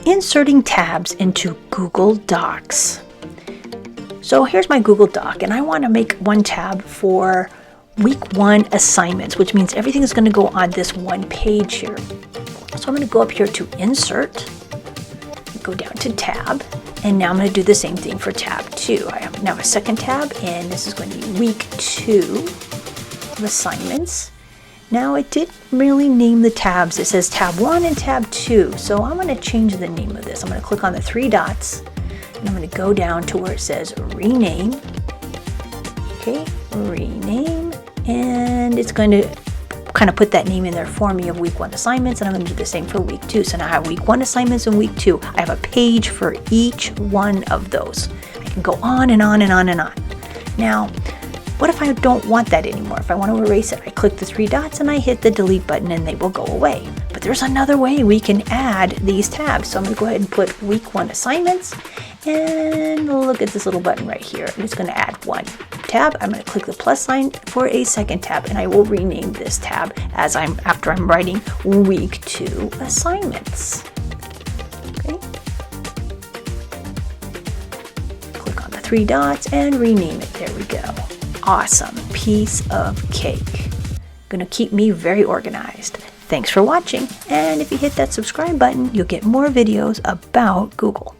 inserting tabs into Google Docs. So here's my Google Doc, and I want to make one tab for week 1 assignments, which means everything is going to go on this one page here. So I'm going to go up here to Insert, go down to Tab, and now I'm going to do the same thing for tab 2. I have now a second tab, and this is going to be week 2 of assignments. Now it didn't really name the tabs. It says tab 1 and tab 2. So I'm going to change the name of this. I'm going to click on the 3 dots, and I'm going to go down to where it says rename. Okay, rename, and it's going to kind of put that name in there for me of week 1 assignments, and I'm going to do the same for week 2. So now I have week 1 assignments and week 2. I have a page for each one of those. I can go on and on and on and on. Now, what if I don't want that anymore? If I want to erase it, I click the 3 dots and I hit the delete button and they will go away. But there's another way we can add these tabs. So I'm going to go ahead and put week 1 assignments, and look at this little button right here. I'm just going to add 1 tab. I'm going to click the plus sign for a second tab, and I will rename this tab after I'm writing week 2 assignments. Okay. Click on the 3 dots and rename it. There we go. Awesome piece of cake. Gonna keep me very organized. Thanks for watching, and if you hit that subscribe button, you'll get more videos about Google.